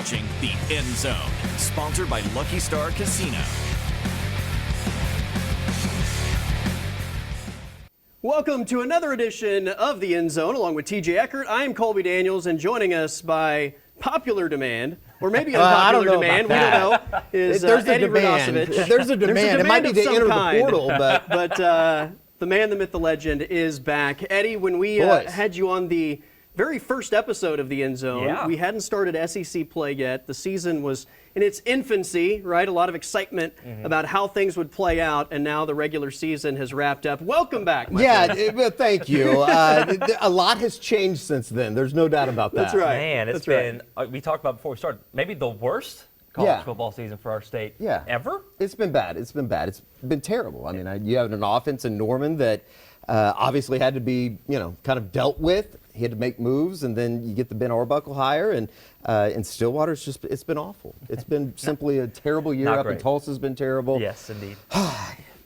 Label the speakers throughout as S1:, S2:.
S1: watching The End Zone, sponsored by Lucky Star Casino.
S2: Welcome to another edition of The End Zone, along with TJ Eckert. I am Colby Daniels, and joining us by popular demand, or maybe unpopular demand, we don't know, is Eddie Radosevich.
S3: There's a demand. It might be to enter the portal, but...
S2: But the man, the myth, the legend is back. Eddie, when we had you on the very first episode of The End Zone, we hadn't started SEC play yet. The season was in its infancy, right? A lot of excitement about how things would play out, and now the regular season has wrapped up. Welcome back, my friend.
S3: Thank you. A lot has changed since then. There's no doubt about that.
S2: That's right.
S4: Man, it's been, we talked about before we started, maybe the worst college football season for our state ever?
S3: It's been bad. It's been terrible. I mean, you have an offense in Norman that obviously had to be, kind of dealt with. He had to make moves, and then you get the Ben Arbuckle hire, and in Stillwater, it's been awful. It's been simply a terrible year. Up in Tulsa's been terrible.
S4: Yes, indeed.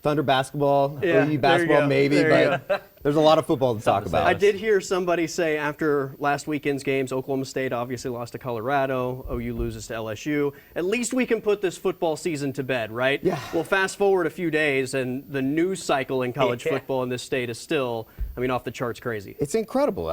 S3: Thunder basketball, OU basketball maybe, but there's a lot of football to talk about.
S2: I did hear somebody say after last weekend's games, Oklahoma State obviously lost to Colorado, OU loses to LSU. At least we can put this football season to bed, right?
S3: Yeah.
S2: Well, fast forward a few days, and the news cycle in college football in this state is still, off the charts crazy.
S3: It's incredible.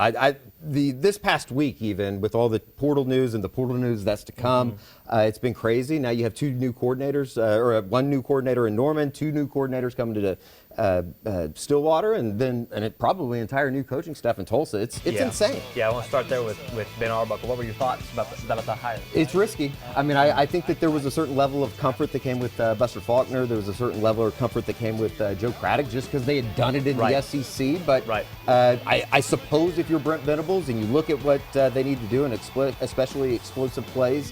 S3: This past week, even with all the portal news and the portal news that's to come, it's been crazy. Now you have two new coordinators, or one new coordinator in Norman, two new coordinators coming to Stillwater, and probably entire new coaching staff in Tulsa. It's insane.
S4: Yeah, I want to start there with Ben Arbuckle. What were your thoughts about the hire?
S3: It's risky. I think that there was a certain level of comfort that came with Buster Faulkner. There was a certain level of comfort that came with Joe Craddock, just because they had done it in the SEC. But I suppose if you're Brent Venables and you look at what they need to do, and especially explosive plays,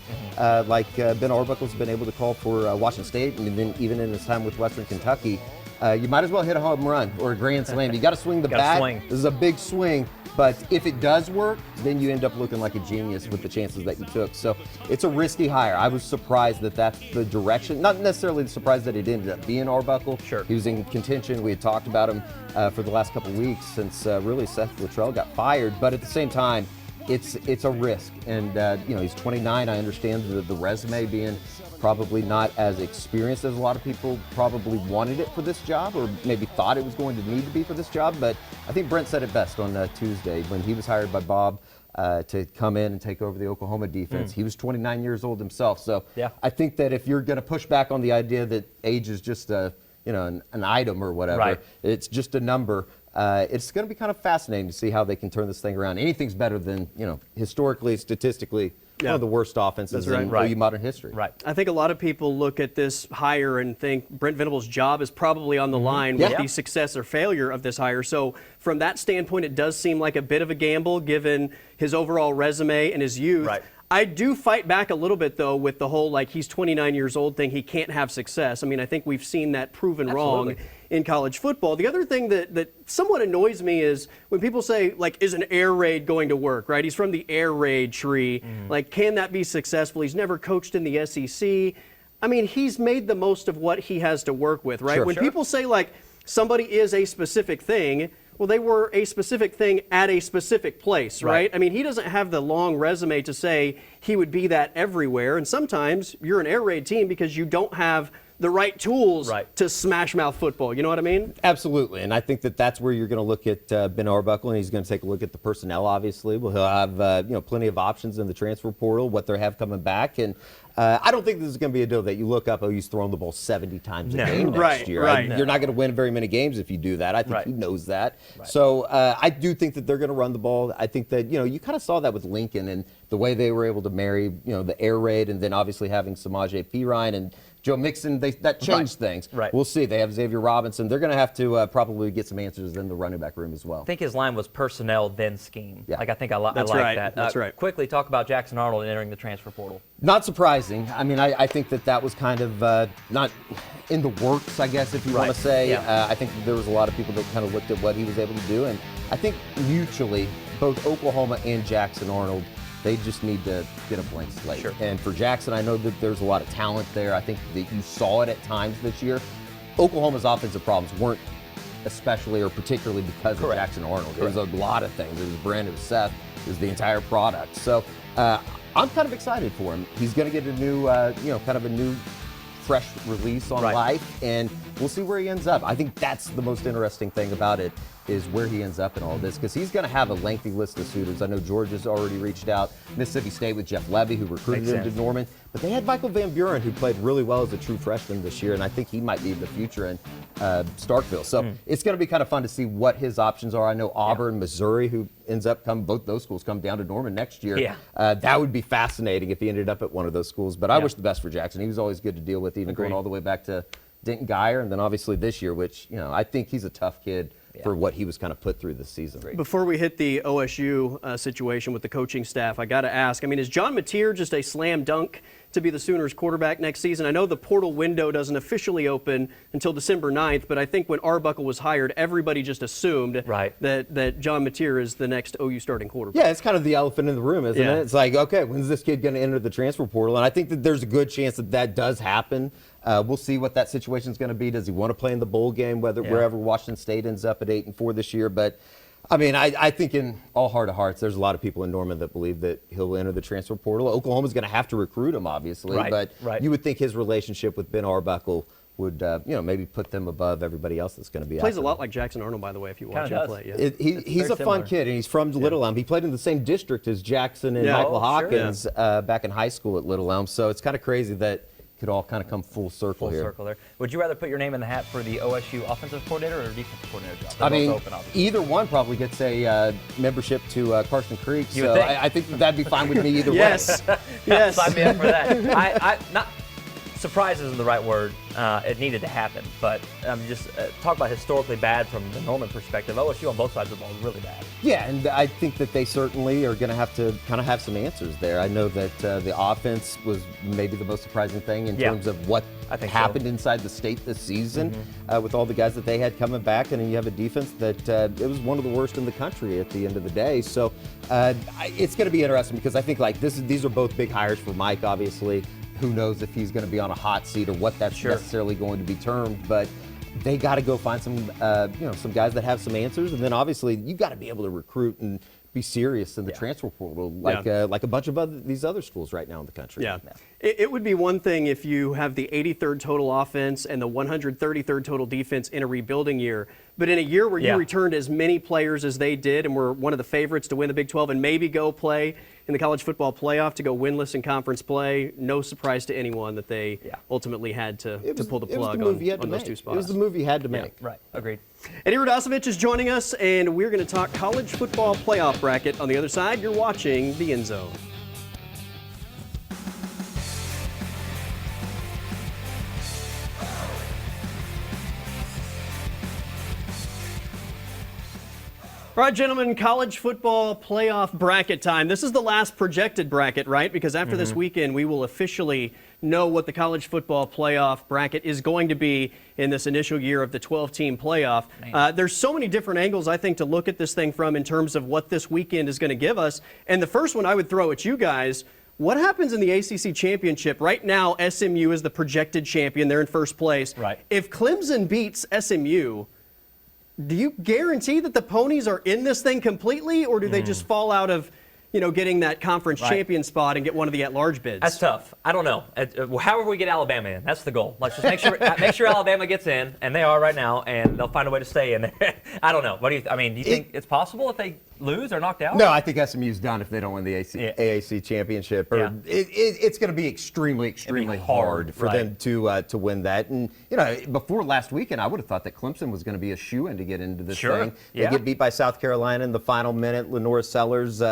S3: like Ben Arbuckle's been able to call for Washington State, and then even in his time with Western Kentucky, you might as well hit a home run or a grand slam. You got to swing the bat. This is a big swing, but if it does work, then you end up looking like a genius with the chances that you took. So it's a risky hire. I was surprised that that's the direction. Not necessarily surprised that it ended up being Arbuckle. Sure. He was in contention. We had talked about him for the last couple of weeks since really Seth Luttrell got fired. But at the same time, it's a risk. And, he's 29. I understand the resume being probably not as experienced as a lot of people probably wanted it for this job, or maybe thought it was going to need to be for this job. But I think Brent said it best on Tuesday when he was hired by Bob to come in and take over the Oklahoma defense. He was 29 years old himself. So I think that if you're going to push back on the idea that age is just an item or whatever, it's just a number. It's going to be kind of fascinating to see how they can turn this thing around. Anything's better than, historically, statistically, one of the worst offenses in OU modern history.
S2: Right. I think a lot of people look at this hire and think Brent Venables' job is probably on the line with the success or failure of this hire. So from that standpoint, it does seem like a bit of a gamble given his overall resume and his youth. Right. I do fight back a little bit, though, with the whole, he's 29 years old thing, he can't have success. I think we've seen that proven wrong in college football. The other thing that somewhat annoys me is when people say, is an air raid going to work, right? He's from the air raid tree. Can that be successful? He's never coached in the SEC. He's made the most of what he has to work with, right? When people say, somebody is a specific thing, well, they were a specific thing at a specific place, right? He doesn't have the long resume to say he would be that everywhere. And sometimes you're an air raid team because you don't have the right tools to smash mouth football. You know what I mean?
S3: Absolutely. And I think that that's where you're going to look at Ben Arbuckle, and he's going to take a look at the personnel, obviously. Well, he'll have plenty of options in the transfer portal, what they have coming back. And I don't think this is going to be a deal that you look up, OU's throwing the ball 70 times a game next year. You're not going to win very many games if you do that. I think he knows that. So I do think that they're going to run the ball. I think that, you kind of saw that with Lincoln and the way they were able to marry, the air raid, and then obviously having Samaje Perine and Joe Mixon, that changed things. We'll see. They have Xavier Robinson. They're going to have to probably get some answers in the running back room as well.
S4: I think his line was personnel, then scheme.
S3: Yeah.
S4: I think I like that.
S2: That's right.
S4: Quickly talk about Jackson Arnold entering the transfer portal.
S3: Not surprising. I think that was kind of not in the works, I guess, if you want to say. I think there was a lot of people that kind of looked at what he was able to do. And I think mutually, both Oklahoma and Jackson Arnold, they just need to get a blank slate. And for Jackson, I know that there's a lot of talent there. I think that you saw it at times this year. Oklahoma's offensive problems weren't especially or particularly because of Jackson Arnold. There was a lot of things. It was Brandon, it was Seth, it was the entire product. So I'm kind of excited for him. He's going to get a new, kind of a new fresh release on life, and we'll see where he ends up. I think that's the most interesting thing about it, is where he ends up in all this, because he's going to have a lengthy list of suitors. I know Georgia's already reached out. Mississippi State with Jeff Levy, who recruited him to Norman. But they had Michael Van Buren, who played really well as a true freshman this year, and I think he might be the future in Starkville. So it's going to be kind of fun to see what his options are. I know Auburn, Missouri, who ends up both those schools come down to Norman next year.
S4: Yeah.
S3: That would be fascinating if he ended up at one of those schools. But I wish the best for Jackson. He was always good to deal with, even going all the way back to Denton Geyer, and then obviously this year, which, I think he's a tough kid for what he was kind of put through this season.
S2: Before we hit the OSU situation with the coaching staff, I got to ask, is John Mateer just a slam dunk to be the Sooners quarterback next season? I know the portal window doesn't officially open until December 9th, but I think when Arbuckle was hired, everybody just assumed that John Mateer is the next OU starting quarterback.
S3: Yeah, it's kind of the elephant in the room, isn't it? It's like, okay, when's this kid going to enter the transfer portal? And I think that there's a good chance that does happen. We'll see what that situation is going to be. Does he want to play in the bowl game, wherever Washington State ends up at 8-4 this year? But I think in all heart of hearts, there's a lot of people in Norman that believe that he'll enter the transfer portal. Oklahoma's going to have to recruit him, obviously, but you would think his relationship with Ben Arbuckle would, maybe put them above everybody else that's going to be out there.
S2: Plays a lot like Jackson Arnold, by the way, if you watch him play.
S3: Yeah. He's a fun kid, and he's from Little Elm. He played in the same district as Jackson and Michael Hawkins back in high school at Little Elm, so it's kind of crazy that could all kind of come full circle here.
S4: Would you rather put your name in the hat for the OSU offensive coordinator or defensive coordinator job? They're both open,
S3: either one probably gets a membership to Carson Creek, so I think that'd be fine with me either way.
S2: Yes.
S4: Sign me up for that. Not surprise isn't the right word. It needed to happen, but just talk about historically bad from the Norman perspective. OSU on both sides of the ball is really bad.
S3: Yeah, and I think that they certainly are going to have to kind of have some answers there. I know that the offense was maybe the most surprising thing in terms of what happened inside the state this season with all the guys that they had coming back, and then you have a defense that it was one of the worst in the country at the end of the day. So it's going to be interesting, because I think these are both big hires for Mike, obviously. Who knows if he's going to be on a hot seat or what that's necessarily going to be termed, but they got to go find some guys that have some answers, and then obviously you got to be able to recruit and be serious in the transfer portal, like a bunch of these other schools right now in the country.
S2: Yeah. It would be one thing if you have the 83rd total offense and the 133rd total defense in a rebuilding year, but in a year where you returned as many players as they did and were one of the favorites to win the Big 12 and maybe go play in the college football playoff to go winless in conference play, no surprise to anyone that they ultimately had to pull the plug on those two spots.
S3: It was the move you had to make.
S4: Right, agreed.
S2: Eddie Radosevich is joining us, and we're going to talk college football playoff bracket. On the other side, you're watching The End Zone. All right, gentlemen, college football playoff bracket time. This is the last projected bracket, right? Because after this weekend, we will officially know what the college football playoff bracket is going to be in this initial year of the 12-team playoff. There's so many different angles, I think, to look at this thing from in terms of what this weekend is going to give us. And the first one I would throw at you guys, what happens in the ACC championship? Right now, SMU is the projected champion. They're in first place.
S4: Right.
S2: If Clemson beats SMU, do you guarantee that the Ponies are in this thing completely, or do they just fall out of, getting that conference champion spot and get one of the at-large bids?
S4: That's tough. I don't know. However we get Alabama in, that's the goal. Let's just make sure Alabama gets in, and they are right now, and they'll find a way to stay in there. I don't know. What do you? Do you think it's possible if they lose or knocked out?
S3: No, I think SMU's done if they don't win the AAC championship. It's going to be extremely hard for them to win that. And before last weekend, I would have thought that Clemson was going to be a shoo-in to get into this thing. They get beat by South Carolina in the final minute. Lenora Sellers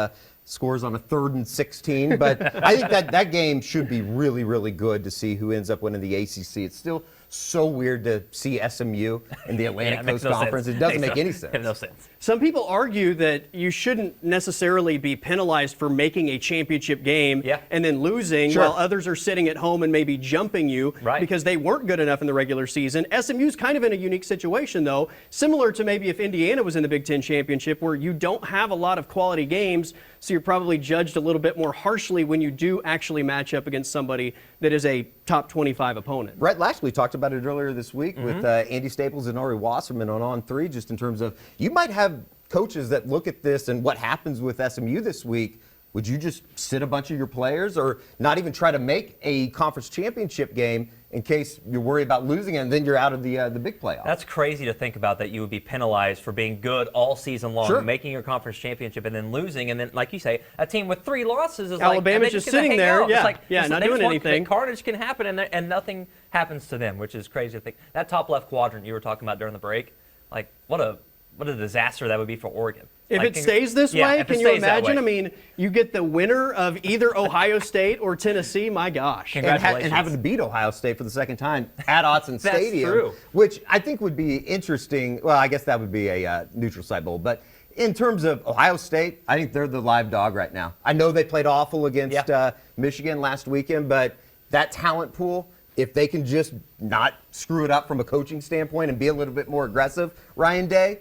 S3: scores on a 3rd and 16. But I think that game should be really, really good to see who ends up winning the ACC. It's still so weird to see SMU in the Atlantic Coast Conference. It doesn't make any sense.
S4: No sense.
S2: Some people argue that you shouldn't necessarily be penalized for making a championship game and then losing while others are sitting at home and maybe jumping you because they weren't good enough in the regular season. SMU's kind of in a unique situation, though, similar to maybe if Indiana was in the Big Ten championship, where you don't have a lot of quality games, so you're probably judged a little bit more harshly when you do actually match up against somebody that is a top 25 opponent.
S3: Brett Lashley talked about it earlier this week with Andy Staples and Ari Wasserman on On3, just in terms of you might have coaches that look at this and what happens with SMU this week would you just sit a bunch of your players or not even try to make a conference championship game in case you're worried about losing it and then you're out of the big playoff?
S4: That's crazy to think about, that you would be penalized for being good all season long, making your conference championship and then losing. And then, like you say, a team with 3 losses is
S2: Alabama's just sitting there.
S4: Yeah,
S2: not doing anything.
S4: Carnage can happen and nothing happens to them, which is crazy to think. That top left quadrant you were talking about during the break, like what a disaster that would be for Oregon.
S2: If it stays this way, can you imagine? I mean, you get the winner of either Ohio State or Tennessee. My gosh.
S4: Congratulations.
S3: And having to beat Ohio State for the second time at Autzen Stadium.
S4: True.
S3: Which I think would be interesting. Well, I guess that would be a neutral site bowl. But in terms of Ohio State, I think they're the live dog right now. I know they played awful against Michigan last weekend, but that talent pool, if they can just not screw it up from a coaching standpoint and be a little bit more aggressive, Ryan Day,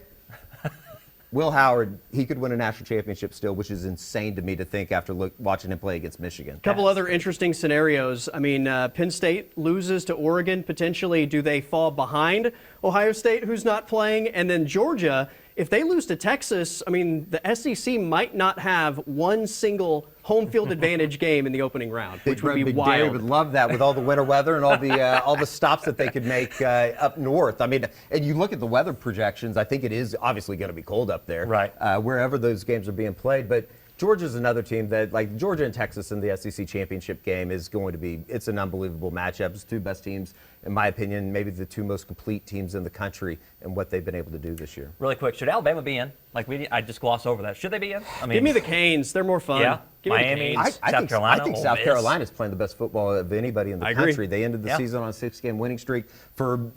S3: Will Howard, he could win a national championship still, which is insane to me to think after watching him play against Michigan.
S2: A couple other interesting scenarios. I mean, Penn State loses to Oregon. Potentially, do they fall behind Ohio State, who's not playing? And then Georgia, if they lose to Texas, I mean, the SEC might not have one single home field advantage game in the opening round, which would be
S3: Big
S2: wild.
S3: Dairy would love that with all the winter weather and all the stops that they could make up north. I mean, and you look at the weather projections, I think it is obviously going to be cold up there, wherever those games are being played. But Georgia's another team that, like Georgia and Texas in the SEC championship game, is going to be, it's an unbelievable matchup. It's 2 best teams, in my opinion, maybe the 2 most complete teams in the country and what they've been able to do this year.
S4: Really quick, should Alabama be in? Like I just glossed over that. Should they be in? I mean,
S2: give me the Canes. They're more fun.
S4: Yeah.
S2: Give me
S4: Miami,
S2: the Canes.
S4: South Carolina.
S3: I think South Carolina's playing the best football of anybody in the country. They ended the season on a 6-game winning streak. For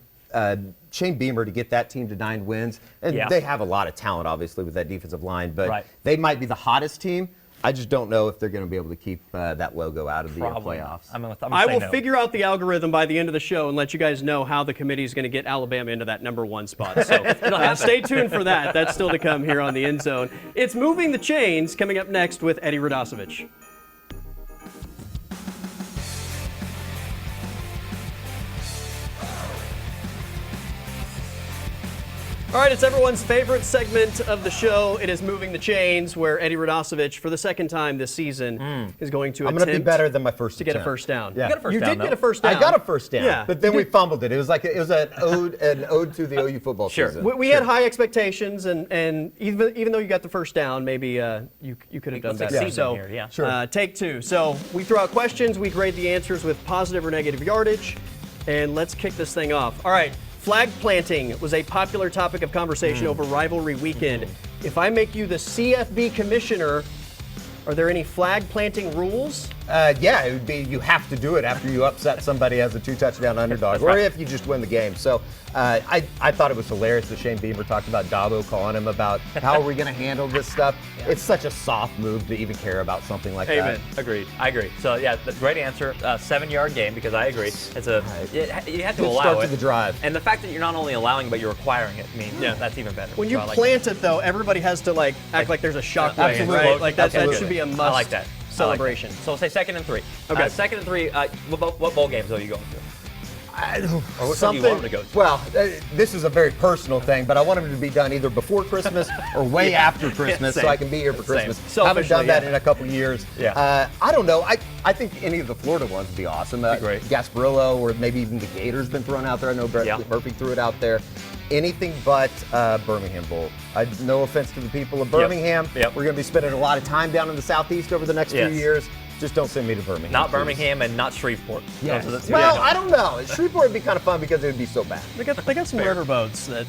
S3: Shane Beamer to get that team to 9 wins, and they have a lot of talent, obviously, with that defensive line, but they might be the hottest team. I just don't know if they're going to be able to keep that logo out of the playoffs.
S2: I will figure out the algorithm by the end of the show and let you guys know how the committee is going to get Alabama into that #1 spot. So stay tuned for that. That's still to come here on the End Zone. It's Moving the Chains coming up next with Eddie Radosevich. All right, it's everyone's favorite segment of the show. It is Moving the Chains, where Eddie Radosevich, for the second time this season, is going to attempt
S3: to be better than my first
S2: to get a first down.
S3: Yeah.
S4: You got a first
S2: you
S4: down,
S2: did
S4: though.
S2: get a first down.
S3: I got a first down,
S2: yeah.
S3: but then we fumbled it. It was like it was an ode to the OU football season.
S2: We had high expectations, and even though you got the first down, maybe you could have done better. So take 2. So we throw out questions. We grade the answers with positive or negative yardage, and let's kick this thing off. All right. Flag planting was a popular topic of conversation over rivalry weekend. If I make you the CFB commissioner, are there any flag planting rules?
S3: Yeah, it would be you have to do it after you upset somebody as a 2-touchdown underdog, or if you just win the game. So I thought it was hilarious that Shane Beamer talked about Dabo calling him about how are we going to handle this stuff. It's such a soft move to even care about something like that.
S4: Agreed. I agree. So yeah, great answer. 7-yard game, because I agree. It's you have to allow
S3: start
S4: it.
S3: To the drive.
S4: And the fact that you're not only allowing but you're requiring it, I mean, that's even better.
S2: When you plant it though, everybody has to act like there's a shockwave, right? Like that should be a must.
S4: I like that.
S2: Celebration.
S4: So we'll say 2nd and 3.
S2: Okay.
S4: 2nd and 3. What bowl games are you going to? Or what
S3: something.
S4: Do you want them to go to?
S3: Well, this is a very personal thing, but I want them to be done either before Christmas or way after Christmas, so I can be here for Christmas. Haven't done that in a couple years. I don't know. I think any of the Florida ones would be awesome.
S4: Great.
S3: Gasparillo, or maybe even the Gators been thrown out there. I know Brett Murphy threw it out there. Anything but Birmingham Bowl. No offense to the people of Birmingham. We're going to be spending a lot of time down in the Southeast over the next few years. Just don't send me to Birmingham.
S4: Not Birmingham and not Shreveport.
S3: Yes. Well, I don't know. Shreveport would be kind of fun because it would be so bad.
S2: They got some river boats that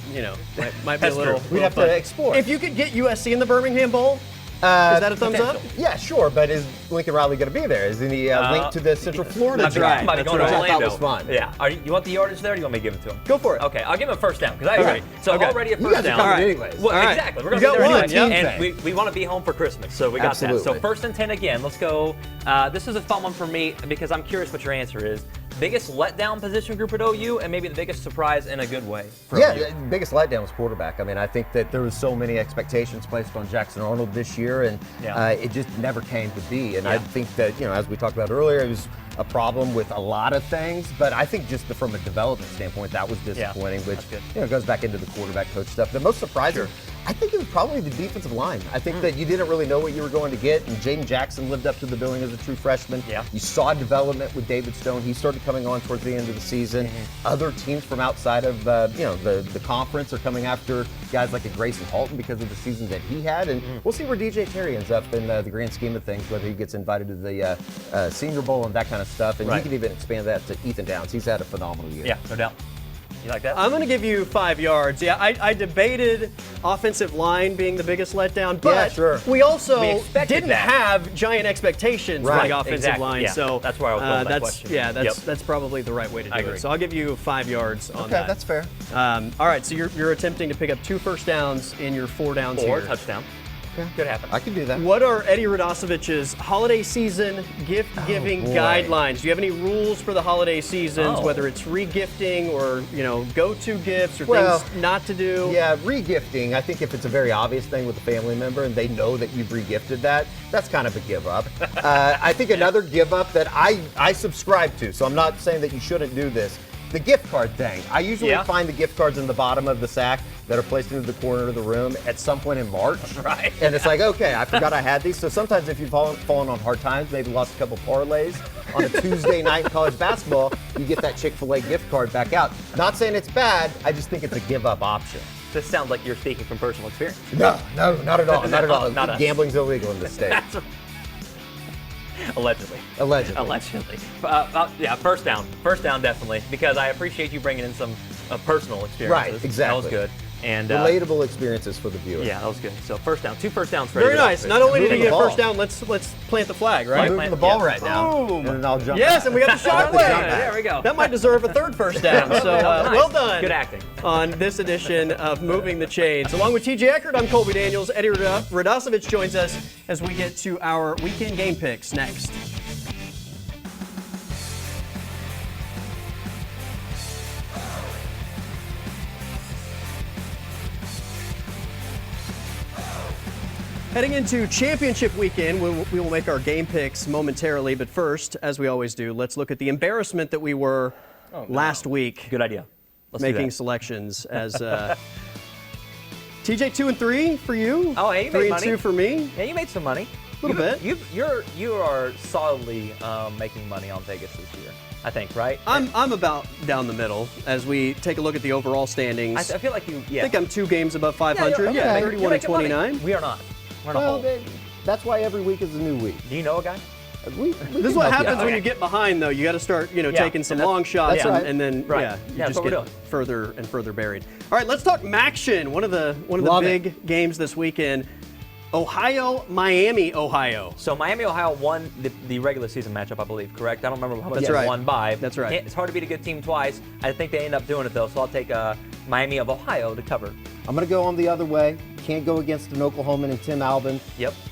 S2: might be a little.
S3: We'd have to explore.
S2: If you could get USC in the Birmingham Bowl, is that a thumbs up?
S3: Yeah, sure. But is Lincoln Riley going to be there? Isn't he linked to the Central Florida?
S2: That's right.
S4: Going to Orlando.
S3: I thought was fun.
S4: Yeah. You want the yardage there, or do you want me to give it to him?
S2: Go for it.
S4: Okay, I'll give him a first down because I agree. So already a first down.
S3: All right. Anyways.
S4: Well, exactly. We're going to be
S2: there
S4: anyway.
S2: anyway.
S4: And we want to be home for Christmas, so we got that. So 1st and 10 again. Let's go. This is a fun one for me because I'm curious what your answer is. Biggest letdown position group at OU, and maybe the biggest surprise in a good way.
S3: The biggest letdown was quarterback. I mean, I think that there was so many expectations placed on Jackson Arnold this year, and it just never came to be. And I think that, as we talked about earlier, it was a problem with a lot of things, but I think just from a development standpoint, that was disappointing, which goes back into the quarterback coach stuff. The most surprising I think it was probably the defensive line. I think that you didn't really know what you were going to get, and Jaden Jackson lived up to the billing as a true freshman.
S4: Yeah.
S3: You saw development with David Stone. He started coming on towards the end of the season. Other teams from outside of the conference are coming after guys like a Grayson Halton because of the season that he had, and we'll see where DJ Terry ends up in the grand scheme of things, whether he gets invited to the Senior Bowl and that kind of stuff, and you can even expand that to Ethan Downs. He's had a phenomenal year.
S4: Yeah, no doubt. You like that?
S2: I'm going to give you 5 yards. Yeah, I debated offensive line being the biggest letdown, but we also didn't have giant expectations for the offensive line.
S4: Yeah.
S2: So
S4: that's where I was going with that question.
S2: Yeah, that's probably the right way to do it. So I'll give you 5 yards on that.
S3: Okay, that's fair.
S2: All right, so you're attempting to pick up 2 first downs in your 4 downs here.
S4: Or touchdown. Could happen.
S3: I can do that.
S2: What are Eddie Radosovich's holiday season gift-giving guidelines? Do you have any rules for the holiday seasons, whether it's re-gifting or go-to gifts or things not to do?
S3: Yeah, re-gifting. I think if it's a very obvious thing with a family member and they know that you've re-gifted that's kind of a give-up. I think another give-up that I subscribe to, so I'm not saying that you shouldn't do this, the gift card thing. I usually find the gift cards in the bottom of the sack that are placed into the corner of the room at some point in March.
S4: Right.
S3: And it's like, okay, I forgot I had these. So sometimes if you've fallen on hard times, maybe lost a couple parlays on a Tuesday night in college basketball, you get that Chick-fil-A gift card back out. Not saying it's bad, I just think it's a give-up option.
S4: This sounds like you're speaking from personal experience.
S3: No, not at all. Not at all.
S4: Not
S3: Gambling's illegal in this state.
S4: Allegedly. Yeah, first down. First down, definitely, because I appreciate you bringing in some personal experiences.
S3: Right, exactly.
S4: That was good. And
S3: relatable experiences for the viewer.
S4: Yeah, that was good. So first down, 2 first downs for
S2: Very nice. Not only did he get
S3: ball.
S2: first down, let's plant the flag, right?
S3: I'm moving the ball right now.
S2: Boom.
S3: And then I'll jump
S2: Yes,
S3: back.
S2: and we got the shot flag.
S4: There we go.
S2: That might deserve a 3rd first down. So
S4: Nice.
S2: well done.
S4: Good acting.
S2: On this edition of Moving the Chains. Along with TJ Eckert, I'm Colby Daniels. Eddie Radosovich joins us as we get to our weekend game picks next. Heading into championship weekend, we will make our game picks momentarily. But first, as we always do, let's look at the embarrassment that we were last week.
S4: Good idea. Let's
S2: making selections as TJ 2 and 3 for you.
S4: Oh, hey, you
S2: 3
S4: made
S2: and
S4: money.
S2: 2 for me.
S4: Yeah, you made some money.
S2: A little bit.
S4: You are solidly making money on Vegas this year, I think, right?
S2: I'm about down the middle as we take a look at the overall standings.
S4: I feel like you. Yeah.
S2: I think I'm 2 games above 500.
S3: Yeah,
S2: 31 and 29.
S4: We are not. We're in a
S3: Well,
S4: hole.
S3: that's why every week is a new week.
S4: Do you know a guy?
S2: This is what happens when you get behind, though. You got to start, taking some long shots, and then you just get further and further buried. All right, let's talk Maction. One of the big games this weekend. Ohio, Miami, Ohio.
S4: So Miami, Ohio won the regular season matchup, I believe, correct? I don't remember how much they won by.
S2: That's right.
S4: It's hard to beat a good team twice. I think they end up doing it, though, so I'll take Miami of Ohio to cover.
S3: I'm going to go on the other way. Can't go against an Oklahoman and Tim Albin,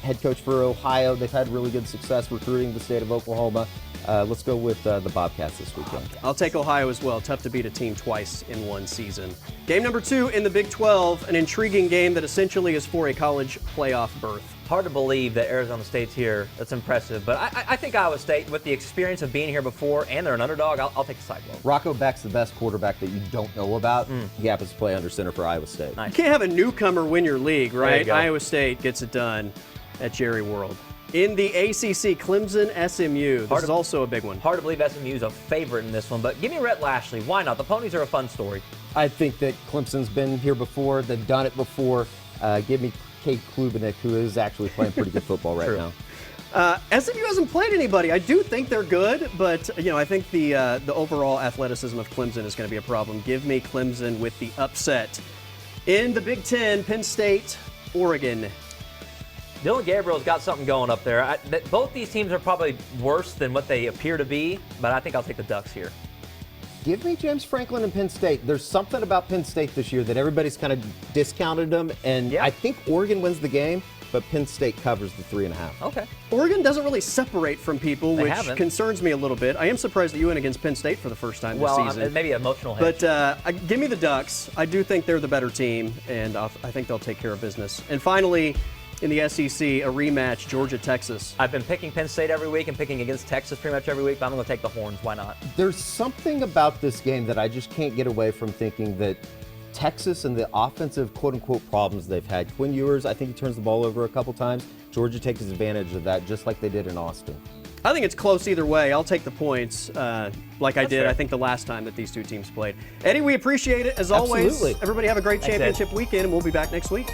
S3: head coach for Ohio. They've had really good success recruiting the state of Oklahoma. Let's go with the Bobcats this weekend.
S2: I'll take Ohio as well. Tough to beat a team twice in one season. Game number 2 in the Big 12, an intriguing game that essentially is for a college playoff berth.
S4: Hard to believe that Arizona State's here. That's impressive. But I think Iowa State, with the experience of being here before and they're an underdog, I'll take the side blow.
S3: Rocco Beck's the best quarterback that you don't know about. He happens to play under center for Iowa State.
S2: Nice. You can't have a newcomer win your league, right? Iowa State gets it done at Jerry World. In the ACC, Clemson, SMU. This is also a big one.
S4: Hard to believe SMU's a favorite in this one, but give me Rhett Lashley. Why not? The Ponies are a fun story.
S3: I think that Clemson's been here before. They've done it before. Give me Kate Klubenik, who is actually playing pretty good football right now.
S2: SMU hasn't played anybody. I do think they're good, but I think the overall athleticism of Clemson is going to be a problem. Give me Clemson with the upset. In the Big Ten, Penn State, Oregon.
S4: Dylan Gabriel's got something going up there. Both these teams are probably worse than what they appear to be, but I think I'll take the Ducks here.
S3: Give me James Franklin and Penn State. There's something about Penn State this year that everybody's kind of discounted them, and I think Oregon wins the game, but Penn State covers the 3.5.
S4: Okay.
S2: Oregon doesn't really separate from people, which concerns me a little bit. I am surprised that you went against Penn State for the first time this season.
S4: Maybe emotional hedge.
S2: But give me the Ducks. I do think they're the better team, and I think they'll take care of business. And finally, in the SEC, a rematch, Georgia-Texas.
S4: I've been picking Penn State every week and picking against Texas pretty much every week, but I'm going to take the Horns. Why not?
S3: There's something about this game that I just can't get away from thinking that Texas and the offensive quote-unquote problems they've had. Quinn Ewers, I think he turns the ball over a couple times. Georgia takes advantage of that, just like they did in Austin.
S2: I think it's close either way. I'll take the points like I did,
S4: fair.
S2: I think, the last time that these two teams played. Eddie, we appreciate it, as always.
S3: Absolutely.
S2: Everybody have a great
S4: Thanks,
S2: championship weekend, and we'll be back next week.